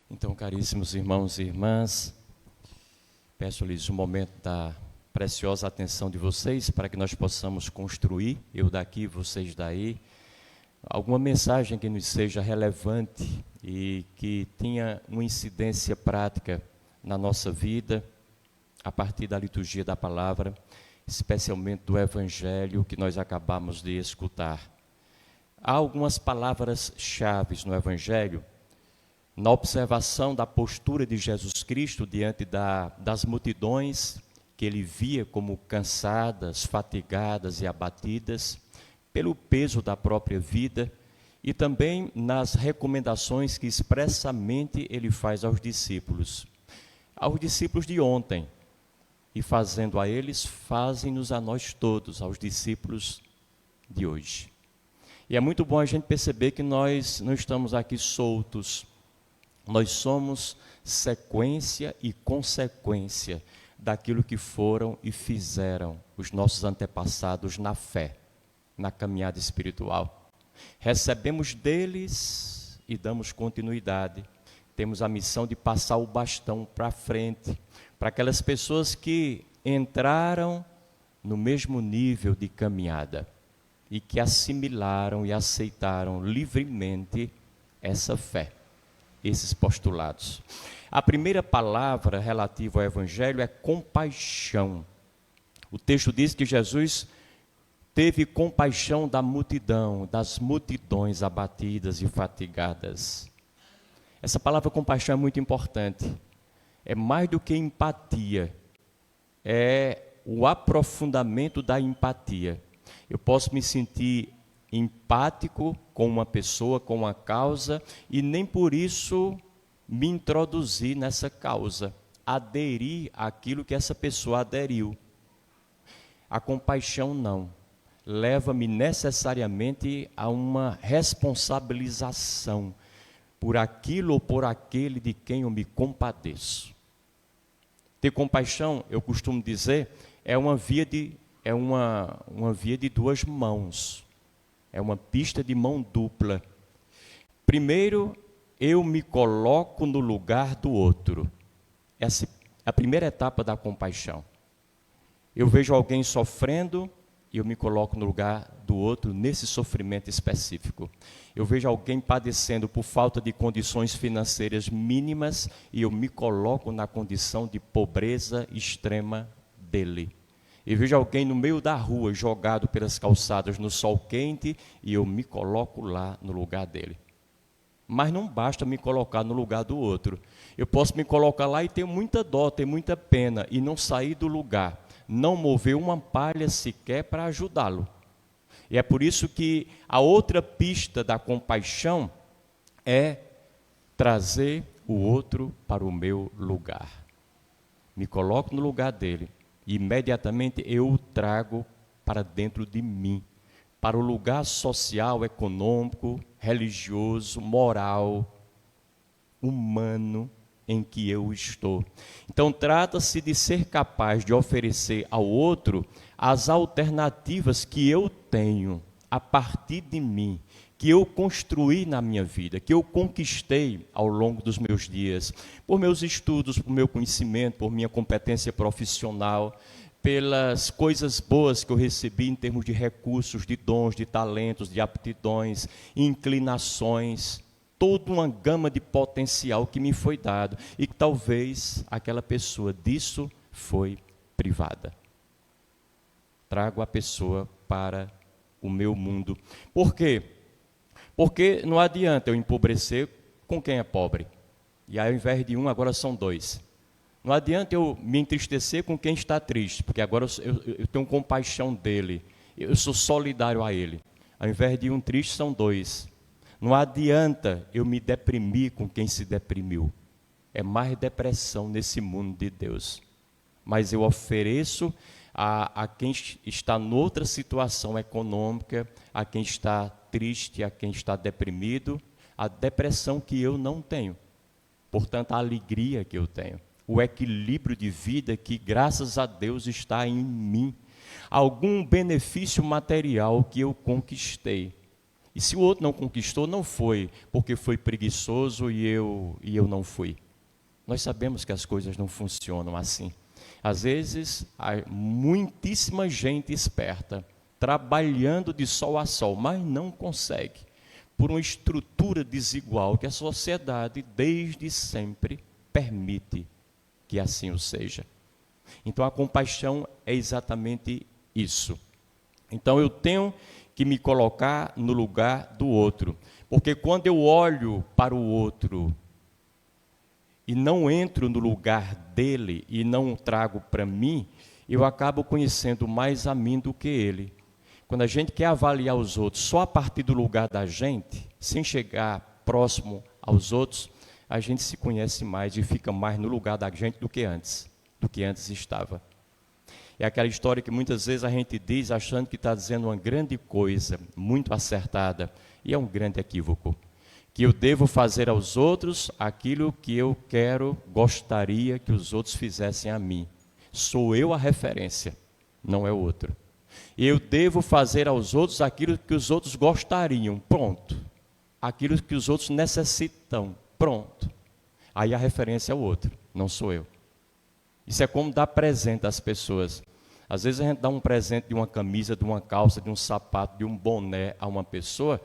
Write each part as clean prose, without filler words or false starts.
Então, caríssimos irmãos e irmãs, peço-lhes um momento da preciosa atenção de vocês para que nós possamos construir, eu daqui, vocês daí, alguma mensagem que nos seja relevante e que tenha uma incidência prática na nossa vida, a partir da liturgia da palavra, especialmente do Evangelho que nós acabamos de escutar. Há algumas palavras-chave no Evangelho, na observação da postura de Jesus Cristo diante das multidões que ele via como cansadas, fatigadas e abatidas pelo peso da própria vida, e também nas recomendações que expressamente ele faz aos discípulos de ontem, e fazendo a eles, fazem-nos a nós todos, aos discípulos de hoje. E é muito bom a gente perceber que nós não estamos aqui soltos. Nós somos sequência e consequência daquilo que foram e fizeram os nossos antepassados na fé, na caminhada espiritual. Recebemos deles e damos continuidade. Temos a missão de passar o bastão para frente, para aquelas pessoas que entraram no mesmo nível de caminhada e que assimilaram e aceitaram livremente essa fé, esses postulados. A primeira palavra relativa ao Evangelho é compaixão. O texto diz que Jesus teve compaixão da multidão, das multidões abatidas e fatigadas. Essa palavra compaixão é muito importante. É mais do que empatia, é o aprofundamento da empatia. Eu posso me sentir empático com uma pessoa, com uma causa, e nem por isso me introduzir nessa causa, aderir àquilo que essa pessoa aderiu. A compaixão não, leva-me necessariamente a uma responsabilização por aquilo ou por aquele de quem eu me compadeço. Ter compaixão, eu costumo dizer, é uma via de duas mãos. É uma pista de mão dupla. Primeiro, eu me coloco no lugar do outro. Essa é a primeira etapa da compaixão. Eu vejo alguém sofrendo e eu me coloco no lugar do outro nesse sofrimento específico. Eu vejo alguém padecendo por falta de condições financeiras mínimas e eu me coloco na condição de pobreza extrema dele. Eu vejo alguém no meio da rua, jogado pelas calçadas no sol quente, e eu me coloco lá no lugar dele. Mas não basta me colocar no lugar do outro. Eu posso me colocar lá e ter muita dó, ter muita pena, e não sair do lugar, não mover uma palha sequer para ajudá-lo. E é por isso que a outra pista da compaixão é trazer o outro para o meu lugar. Me coloco no lugar dele. Imediatamente eu o trago para dentro de mim, para o lugar social, econômico, religioso, moral, humano em que eu estou. Então trata-se de ser capaz de oferecer ao outro as alternativas que eu tenho a partir de mim, que eu construí na minha vida, que eu conquistei ao longo dos meus dias, por meus estudos, por meu conhecimento, por minha competência profissional, pelas coisas boas que eu recebi em termos de recursos, de dons, de talentos, de aptidões, inclinações, toda uma gama de potencial que me foi dado e que talvez aquela pessoa disso foi privada. Trago a pessoa para o meu mundo. Por quê? Porque não adianta eu empobrecer com quem é pobre. E ao invés de um, agora são dois. Não adianta eu me entristecer com quem está triste, porque agora eu tenho compaixão dele. Eu sou solidário a ele. Ao invés de um triste, são dois. Não adianta eu me deprimir com quem se deprimiu. É mais depressão nesse mundo de Deus. Mas eu ofereço a quem está noutra situação econômica, a quem está triste, a quem está deprimido, a depressão que eu não tenho. Portanto, a alegria que eu tenho, o equilíbrio de vida que, graças a Deus, está em mim. Algum benefício material que eu conquistei. E se o outro não conquistou, não foi porque foi preguiçoso e eu não fui. Nós sabemos que as coisas não funcionam assim. Às vezes, há muitíssima gente esperta, trabalhando de sol a sol, mas não consegue, por uma estrutura desigual que a sociedade, desde sempre, permite que assim o seja. Então, a compaixão é exatamente isso. Então, eu tenho que me colocar no lugar do outro, porque quando eu olho para o outro e não entro no lugar dele e não o trago para mim, eu acabo conhecendo mais a mim do que ele. Quando a gente quer avaliar os outros só a partir do lugar da gente, sem chegar próximo aos outros, a gente se conhece mais e fica mais no lugar da gente do que antes estava. É aquela história que muitas vezes a gente diz achando que está dizendo uma grande coisa, muito acertada, e é um grande equívoco. Que eu devo fazer aos outros aquilo que eu gostaria que os outros fizessem a mim. Sou eu a referência, não é o outro. Eu devo fazer aos outros aquilo que os outros gostariam, pronto. Aquilo que os outros necessitam, pronto. Aí a referência é o outro, não sou eu. Isso é como dar presente às pessoas. Às vezes a gente dá um presente de uma camisa, de uma calça, de um sapato, de um boné a uma pessoa,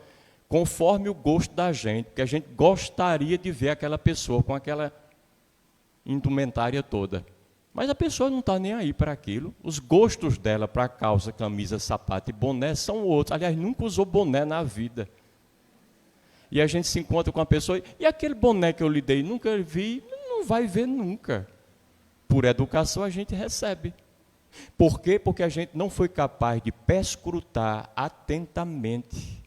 conforme o gosto da gente, porque a gente gostaria de ver aquela pessoa com aquela indumentária toda. Mas a pessoa não está nem aí para aquilo. Os gostos dela para calça, camisa, sapato e boné são outros. Aliás, nunca usou boné na vida. E a gente se encontra com a pessoa, e aquele boné que eu lhe dei, nunca vi, não vai ver nunca. Por educação a gente recebe. Por quê? Porque a gente não foi capaz de perscrutar atentamente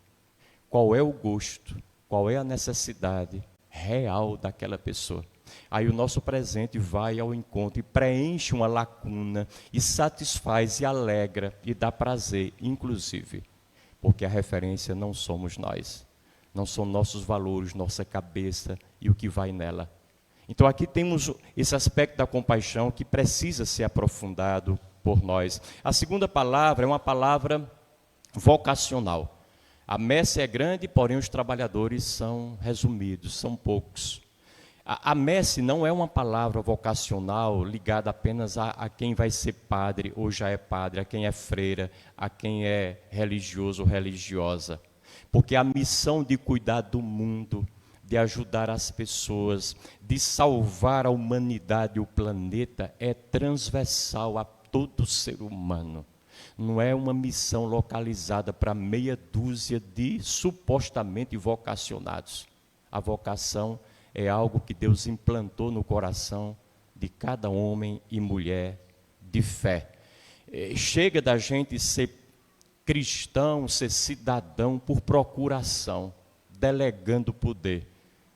qual é o gosto, qual é a necessidade real daquela pessoa. Aí o nosso presente vai ao encontro e preenche uma lacuna, e satisfaz e alegra e dá prazer, inclusive, porque a referência não somos nós, não são nossos valores, nossa cabeça e o que vai nela. Então aqui temos esse aspecto da compaixão que precisa ser aprofundado por nós. A segunda palavra é uma palavra vocacional. A messe é grande, porém os trabalhadores são resumidos, são poucos. A messe não é uma palavra vocacional ligada apenas a quem vai ser padre ou já é padre, a quem é freira, a quem é religioso ou religiosa. Porque a missão de cuidar do mundo, de ajudar as pessoas, de salvar a humanidade e o planeta é transversal a todo ser humano. Não é uma missão localizada para meia dúzia de supostamente vocacionados. A vocação é algo que Deus implantou no coração de cada homem e mulher de fé. Chega da gente ser cristão, ser cidadão por procuração, delegando poder.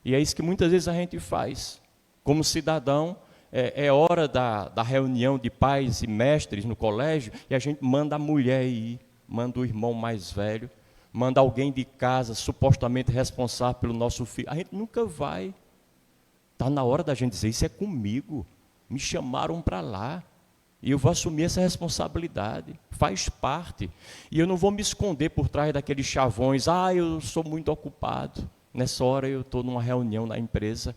E é isso que muitas vezes a gente faz. Como cidadão, é hora da reunião de pais e mestres no colégio, e a gente manda a mulher ir, manda o irmão mais velho, manda alguém de casa, supostamente responsável pelo nosso filho. A gente nunca vai. Está na hora da gente dizer, isso é comigo, me chamaram para lá, e eu vou assumir essa responsabilidade, faz parte. E eu não vou me esconder por trás daqueles chavões, eu sou muito ocupado, nessa hora eu estou numa reunião na empresa.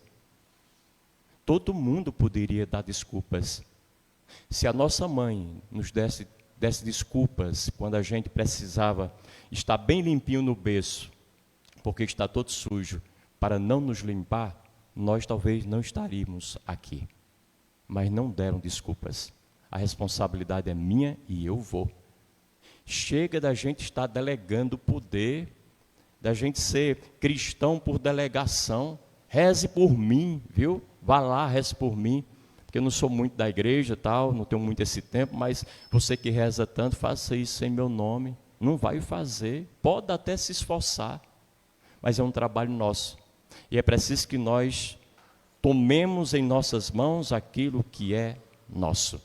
Todo mundo poderia dar desculpas. Se a nossa mãe nos desse desculpas quando a gente precisava estar bem limpinho no berço, porque está todo sujo, para não nos limpar, nós talvez não estaríamos aqui. Mas não deram desculpas. A responsabilidade é minha e eu vou. Chega da gente estar delegando poder, da gente ser cristão por delegação. Reze por mim, viu? Vá lá, reze por mim. Porque eu não sou muito da igreja, tal, não tenho muito esse tempo, mas você que reza tanto, faça isso em meu nome. Não vai fazer, pode até se esforçar, mas é um trabalho nosso. E é preciso que nós tomemos em nossas mãos aquilo que é nosso.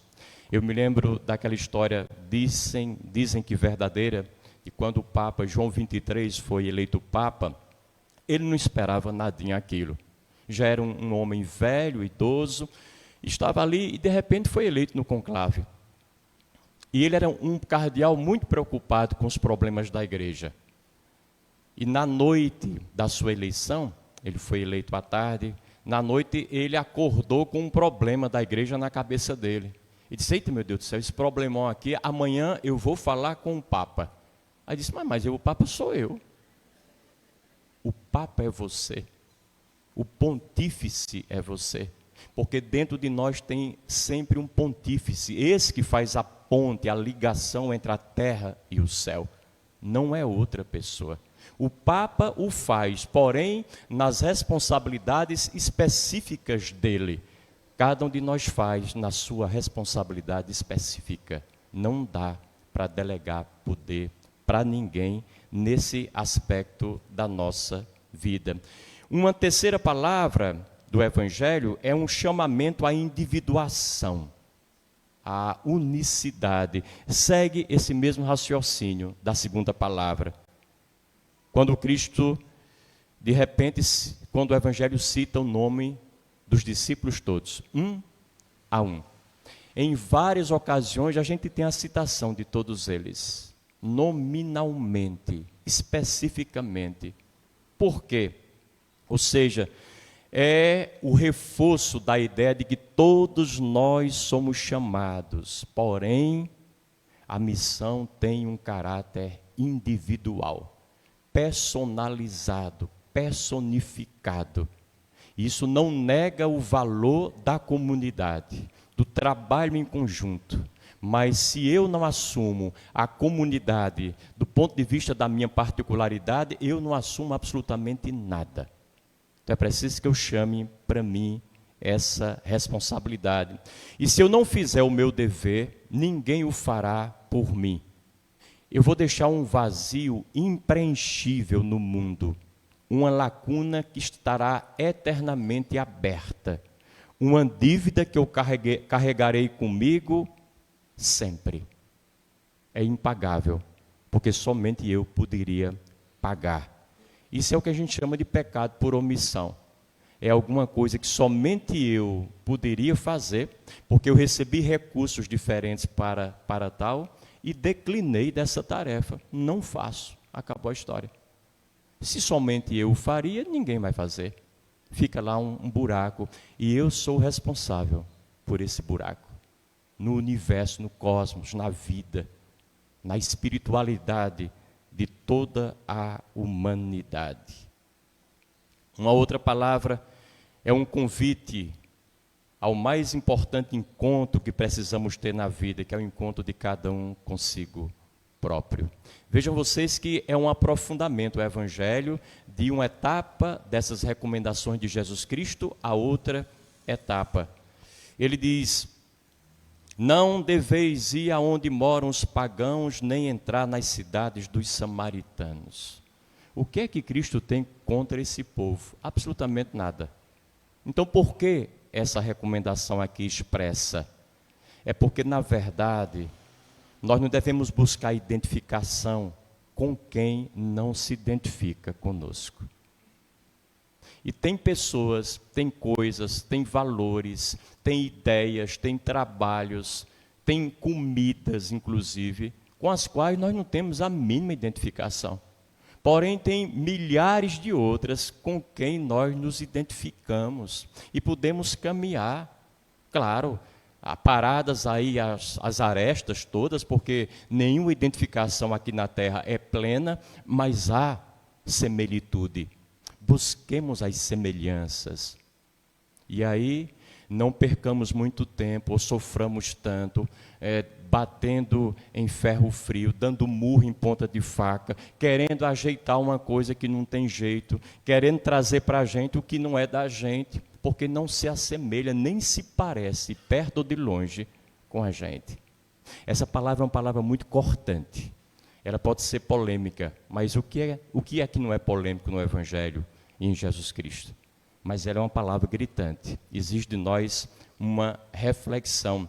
Eu me lembro daquela história, dizem que verdadeira, de quando o Papa João XXIII foi eleito Papa, ele não esperava nadinha aquilo. Já era um homem velho, idoso, estava ali e de repente foi eleito no conclave. E ele era um cardeal muito preocupado com os problemas da igreja. E na noite da sua eleição, ele foi eleito à tarde, na noite ele acordou com um problema da igreja na cabeça dele. E disse: eita, meu Deus do céu, esse problemão aqui, amanhã eu vou falar com o Papa. Aí disse: mas o Papa sou eu. O Papa é você. O pontífice é você. Porque dentro de nós tem sempre um pontífice, esse que faz a ponte, a ligação entre a terra e o céu. Não é outra pessoa. O Papa o faz, porém, nas responsabilidades específicas dele. Cada um de nós faz na sua responsabilidade específica. Não dá para delegar poder para ninguém nesse aspecto da nossa vida. Uma terceira palavra do Evangelho é um chamamento à individuação, à unicidade. Segue esse mesmo raciocínio da segunda palavra. Quando Cristo, de repente, quando o Evangelho cita o nome dos discípulos todos, um a um. Em várias ocasiões a gente tem a citação de todos eles, nominalmente, especificamente. Por quê? Ou seja, é o reforço da ideia de que todos nós somos chamados, porém, a missão tem um caráter individual, personalizado, personificado. Isso não nega o valor da comunidade, do trabalho em conjunto. Mas se eu não assumo a comunidade do ponto de vista da minha particularidade, eu não assumo absolutamente nada. Então é preciso que eu chame para mim essa responsabilidade. E se eu não fizer o meu dever, ninguém o fará por mim. Eu vou deixar um vazio impreenchível no mundo, uma lacuna que estará eternamente aberta, uma dívida que eu carregarei comigo sempre. É impagável, porque somente eu poderia pagar. Isso é o que a gente chama de pecado por omissão. É alguma coisa que somente eu poderia fazer, porque eu recebi recursos diferentes para tal, e declinei dessa tarefa. Não faço. Acabou a história. Se somente eu faria, ninguém vai fazer. Fica lá um buraco. E eu sou responsável por esse buraco. No universo, no cosmos, na vida, na espiritualidade de toda a humanidade. Uma outra palavra é um convite ao mais importante encontro que precisamos ter na vida, que é o encontro de cada um consigo próprio. Vejam vocês que é um aprofundamento o Evangelho de uma etapa dessas recomendações de Jesus Cristo a outra etapa. Ele diz: não deveis ir aonde moram os pagãos, nem entrar nas cidades dos samaritanos. O que é que Cristo tem contra esse povo? Absolutamente nada. Então, por que essa recomendação aqui expressa? É porque, na verdade, nós não devemos buscar identificação com quem não se identifica conosco. E tem pessoas, tem coisas, tem valores, tem ideias, tem trabalhos, tem comidas, inclusive, com as quais nós não temos a mínima identificação. Porém, tem milhares de outras com quem nós nos identificamos e podemos caminhar, claro, paradas aí as arestas todas, porque nenhuma identificação aqui na Terra é plena, mas há semelitude. Busquemos as semelhanças. E aí, não percamos muito tempo, ou soframos tanto, batendo em ferro frio, dando murro em ponta de faca, querendo ajeitar uma coisa que não tem jeito, querendo trazer para a gente o que não é da gente, porque não se assemelha, nem se parece, perto ou de longe, com a gente. Essa palavra é uma palavra muito cortante. Ela pode ser polêmica, mas o que é que não é polêmico no Evangelho e em Jesus Cristo? Mas ela é uma palavra gritante, exige de nós uma reflexão.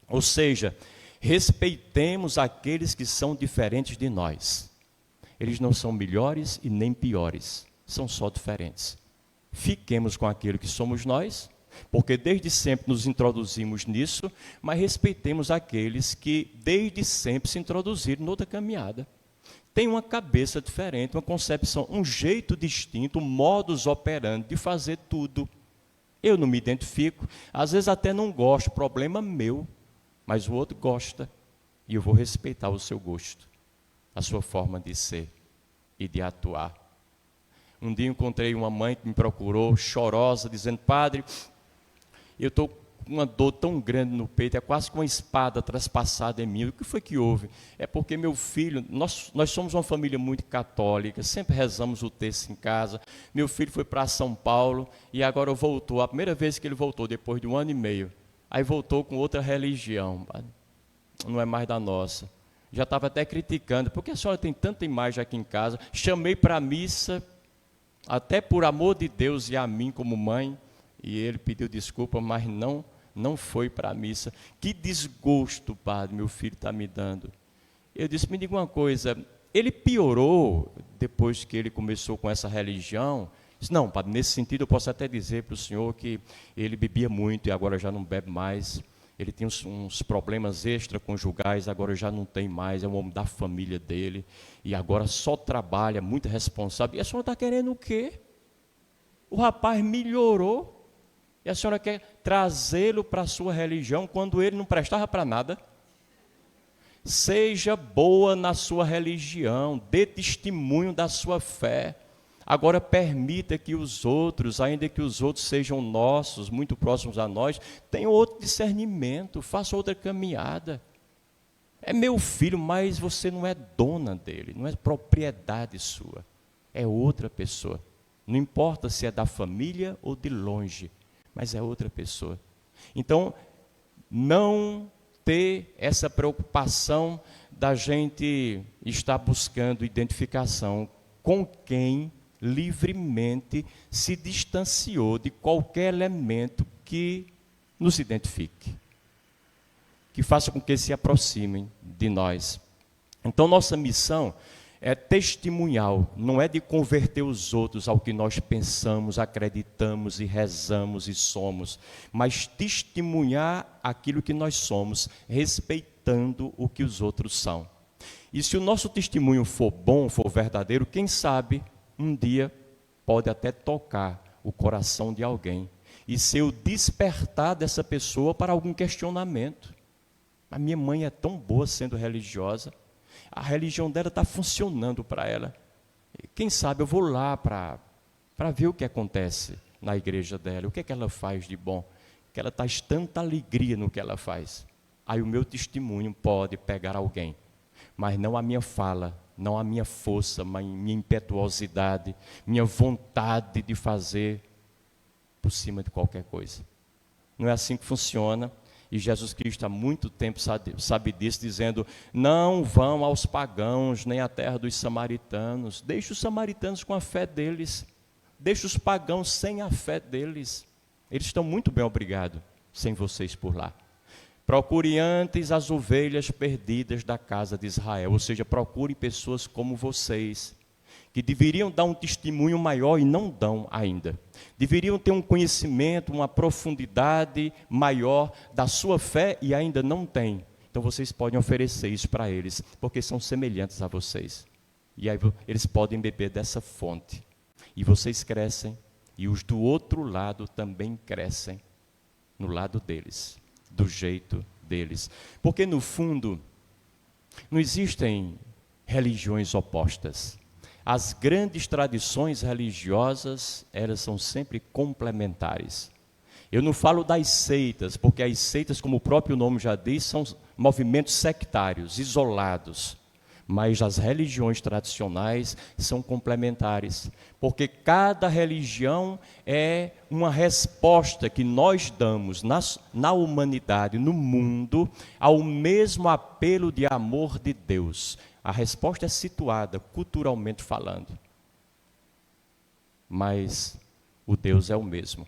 Ou seja, respeitemos aqueles que são diferentes de nós. Eles não são melhores e nem piores, são só diferentes. Fiquemos com aquilo que somos nós, porque desde sempre nos introduzimos nisso, mas respeitemos aqueles que desde sempre se introduziram noutra caminhada. têm uma cabeça diferente, uma concepção, um jeito distinto, um modus operandi de fazer tudo. Eu não me identifico, às vezes até não gosto, problema meu, mas o outro gosta, e eu vou respeitar o seu gosto, a sua forma de ser e de atuar. Um dia encontrei uma mãe que me procurou, chorosa, dizendo: padre, eu estou com uma dor tão grande no peito, é quase que uma espada traspassada em mim. O que foi que houve? É porque meu filho, nós somos uma família muito católica, sempre rezamos o terço em casa. Meu filho foi para São Paulo e agora voltou, a primeira vez que ele voltou, depois de 1 ano e meio, aí voltou com outra religião, não é mais da nossa. Já estava até criticando, porque a senhora tem tanta imagem aqui em casa. Chamei para a missa, até por amor de Deus e a mim como mãe, e ele pediu desculpa, mas não foi para a missa. Que desgosto, padre, meu filho está me dando. Eu disse: me diga uma coisa, ele piorou depois que ele começou com essa religião? Disse: não, padre, nesse sentido eu posso até dizer para o senhor que ele bebia muito e agora já não bebe mais. Ele tem uns problemas extraconjugais, agora já não tem mais, é um homem da família dele, e agora só trabalha, muito responsável. E a senhora está querendo o quê? O rapaz melhorou, e a senhora quer trazê-lo para a sua religião, quando ele não prestava para nada? Seja boa na sua religião, dê testemunho da sua fé. Agora permita que os outros, ainda que os outros sejam nossos, muito próximos a nós, tenham outro discernimento, façam outra caminhada. É meu filho, mas você não é dona dele, não é propriedade sua, é outra pessoa. Não importa se é da família ou de longe, mas é outra pessoa. Então, não ter essa preocupação da gente estar buscando identificação com quem livremente se distanciou de qualquer elemento que nos identifique, que faça com que se aproximem de nós. Então, nossa missão é testemunhal, não é de converter os outros ao que nós pensamos, acreditamos e rezamos e somos, mas testemunhar aquilo que nós somos, respeitando o que os outros são. E se o nosso testemunho for bom, for verdadeiro, quem sabe um dia pode até tocar o coração de alguém e ser o despertar dessa pessoa para algum questionamento. A minha mãe é tão boa sendo religiosa, a religião dela está funcionando para ela. Quem sabe eu vou lá para ver o que acontece na igreja dela, o que é que ela faz de bom, que ela traz tanta alegria no que ela faz. Aí o meu testemunho pode pegar alguém, mas não a minha fala, não a minha força, mas minha impetuosidade, minha vontade de fazer por cima de qualquer coisa. Não é assim que funciona. E Jesus Cristo há muito tempo sabe disso, dizendo: não vão aos pagãos, nem à terra dos samaritanos. Deixe os samaritanos com a fé deles. Deixe os pagãos sem a fé deles. Eles estão muito bem obrigados sem vocês por lá. Procure antes as ovelhas perdidas da casa de Israel, ou seja, procure pessoas como vocês, que deveriam dar um testemunho maior e não dão ainda. Deveriam ter um conhecimento, uma profundidade maior da sua fé e ainda não têm. Então vocês podem oferecer isso para eles, porque são semelhantes a vocês. E aí eles podem beber dessa fonte. E vocês crescem, e os do outro lado também crescem, no lado deles, do jeito deles. Porque no fundo, não existem religiões opostas. As grandes tradições religiosas, elas são sempre complementares. Eu não falo das seitas, porque as seitas, como o próprio nome já diz, são movimentos sectários, isolados. Mas as religiões tradicionais são complementares, porque cada religião é uma resposta que nós damos na humanidade, no mundo, ao mesmo apelo de amor de Deus. A resposta é situada, culturalmente falando. Mas o Deus é o mesmo.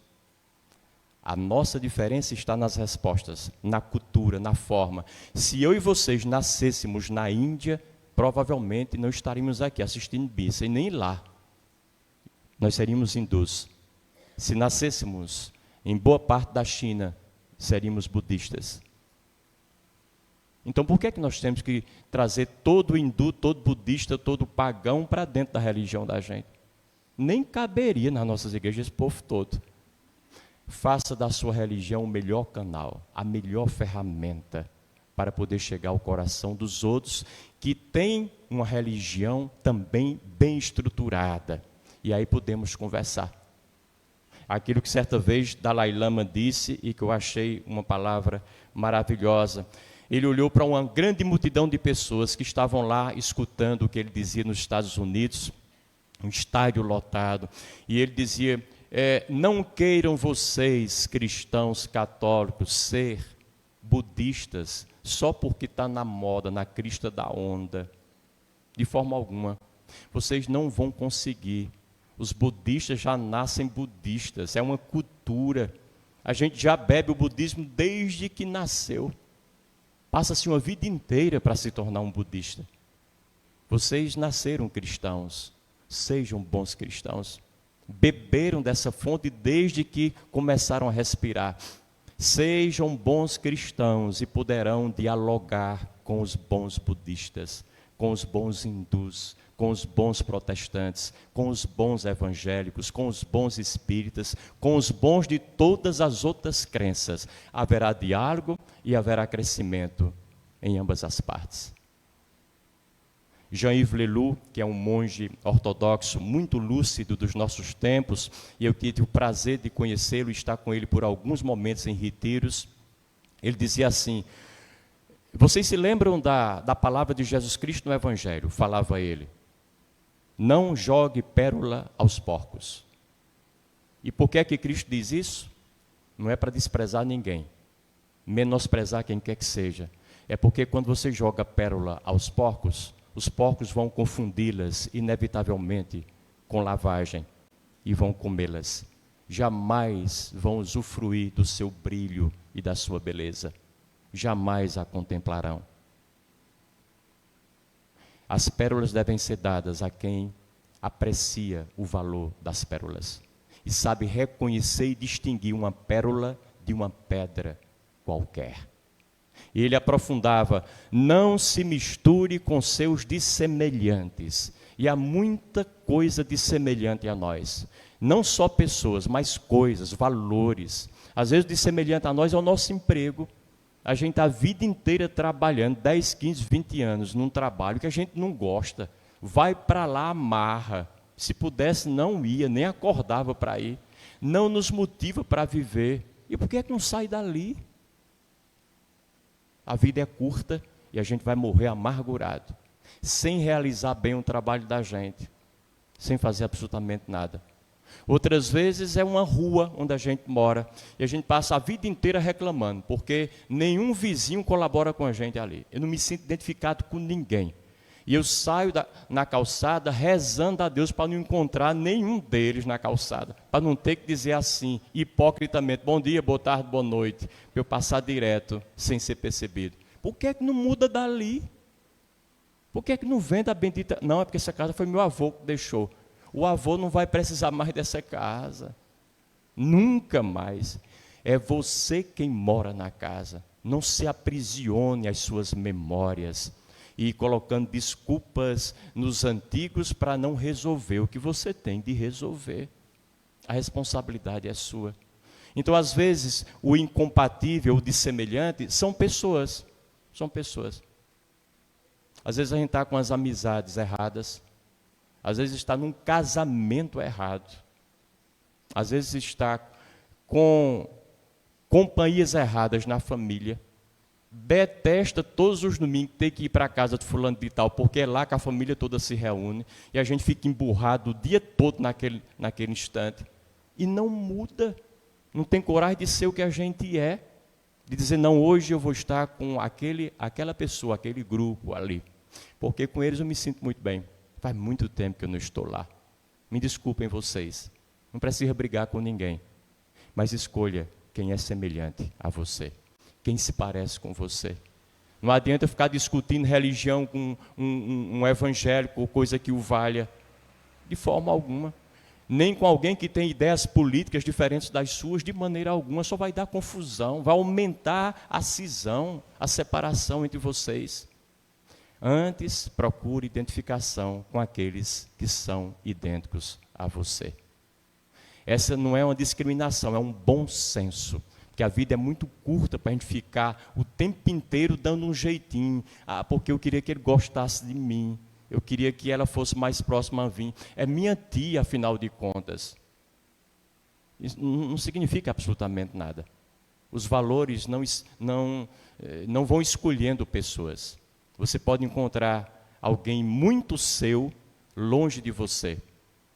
A nossa diferença está nas respostas, na cultura, na forma. Se eu e vocês nascêssemos na Índia, provavelmente não estaríamos aqui assistindo missa, e nem lá. Nós seríamos hindus. Se nascêssemos em boa parte da China, seríamos budistas. Então, por que é que nós temos que trazer todo hindu, todo budista, todo pagão para dentro da religião da gente? Nem caberia nas nossas igrejas esse povo todo. Faça da sua religião o melhor canal, a melhor ferramenta para poder chegar ao coração dos outros que têm uma religião também bem estruturada. E aí podemos conversar. Aquilo que certa vez Dalai Lama disse e que eu achei uma palavra maravilhosa. Ele olhou para uma grande multidão de pessoas que estavam lá escutando o que ele dizia nos Estados Unidos, um estádio lotado, e ele dizia, não queiram vocês, cristãos católicos, ser budistas só porque está na moda, na crista da onda. De forma alguma. Vocês não vão conseguir. Os budistas já nascem budistas, é uma cultura. A gente já bebe o budismo desde que nasceu. Passa-se uma vida inteira para se tornar um budista. Vocês nasceram cristãos, sejam bons cristãos. Beberam dessa fonte desde que começaram a respirar. Sejam bons cristãos e poderão dialogar com os bons budistas, com os bons hindus, com os bons protestantes, com os bons evangélicos, com os bons espíritas, com os bons de todas as outras crenças. Haverá diálogo e haverá crescimento em ambas as partes. Jean-Yves Leloup, que é um monge ortodoxo muito lúcido dos nossos tempos, e eu tive o prazer de conhecê-lo e estar com ele por alguns momentos em retiros, ele dizia assim, vocês se lembram da palavra de Jesus Cristo no Evangelho? Falava ele, não jogue pérola aos porcos. E por que é que Cristo diz isso? Não é para desprezar ninguém, menosprezar quem quer que seja. É porque quando você joga pérola aos porcos, os porcos vão confundi-las, inevitavelmente, com lavagem e vão comê-las. Jamais vão usufruir do seu brilho e da sua beleza. Jamais a contemplarão. As pérolas devem ser dadas a quem aprecia o valor das pérolas e sabe reconhecer e distinguir uma pérola de uma pedra qualquer. E ele aprofundava, não se misture com seus dissemelhantes. E há muita coisa dissemelhante a nós. Não só pessoas, mas coisas, valores. Às vezes, dissemelhante a nós é o nosso emprego. A gente está a vida inteira trabalhando, 10, 15, 20 anos, num trabalho que a gente não gosta. Vai para lá, amarra. Se pudesse, não ia, nem acordava para ir. Não nos motiva para viver. E por que é que não sai dali? A vida é curta e a gente vai morrer amargurado, sem realizar bem o trabalho da gente, sem fazer absolutamente nada. Outras vezes é uma rua onde a gente mora e a gente passa a vida inteira reclamando, porque nenhum vizinho colabora com a gente ali. Eu não me sinto identificado com ninguém. E eu saio na calçada rezando a Deus para não encontrar nenhum deles na calçada, para não ter que dizer assim, hipocritamente, bom dia, boa tarde, boa noite, para eu passar direto, sem ser percebido. Por que é que não muda dali? Por que é que não vende a bendita? Não, é porque essa casa foi meu avô que deixou. O avô não vai precisar mais dessa casa. Nunca mais. É você quem mora na casa. Não se aprisione às suas memórias e colocando desculpas nos antigos para não resolver o que você tem de resolver. A responsabilidade é sua. Então, às vezes, o incompatível, o dissemelhante, são pessoas. São pessoas. Às vezes a gente está com as amizades erradas. Às vezes está num casamento errado. Às vezes está com companhias erradas na família. Detesta todos os domingos ter que ir para a casa de fulano de tal, porque é lá que a família toda se reúne, e a gente fica emburrado o dia todo naquele instante, e não muda, não tem coragem de ser o que a gente é, de dizer, não, hoje eu vou estar com aquela pessoa, aquele grupo ali, porque com eles eu me sinto muito bem, faz muito tempo que eu não estou lá, me desculpem vocês, não precisa brigar com ninguém, mas escolha quem é semelhante a você, quem se parece com você. Não adianta ficar discutindo religião com um evangélico ou coisa que o valha. De forma alguma. nem com alguém que tem ideias políticas diferentes das suas, de maneira alguma. Só vai dar confusão, vai aumentar a cisão, a separação entre vocês. Antes, procure identificação com aqueles que são idênticos a você. Essa não é uma discriminação, é um bom senso. Porque a vida é muito curta para a gente ficar o tempo inteiro dando um jeitinho. Ah, porque eu queria que ele gostasse de mim. Eu queria que ela fosse mais próxima a mim. É minha tia, afinal de contas. Isso não significa absolutamente nada. Os valores não vão escolhendo pessoas. Você pode encontrar alguém muito seu, longe de você.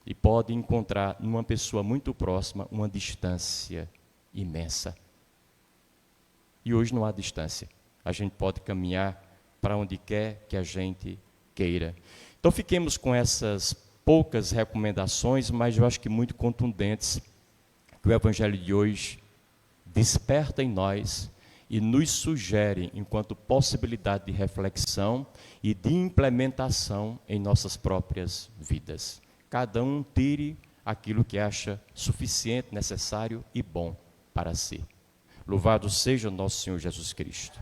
E pode encontrar numa pessoa muito próxima uma distância imensa. E hoje não há distância. A gente pode caminhar para onde quer que a gente queira. Então fiquemos com essas poucas recomendações, mas eu acho que muito contundentes, que o Evangelho de hoje desperta em nós e nos sugere enquanto possibilidade de reflexão e de implementação em nossas próprias vidas. Cada um tire aquilo que acha suficiente, necessário e bom para si. Louvado seja o nosso Senhor Jesus Cristo.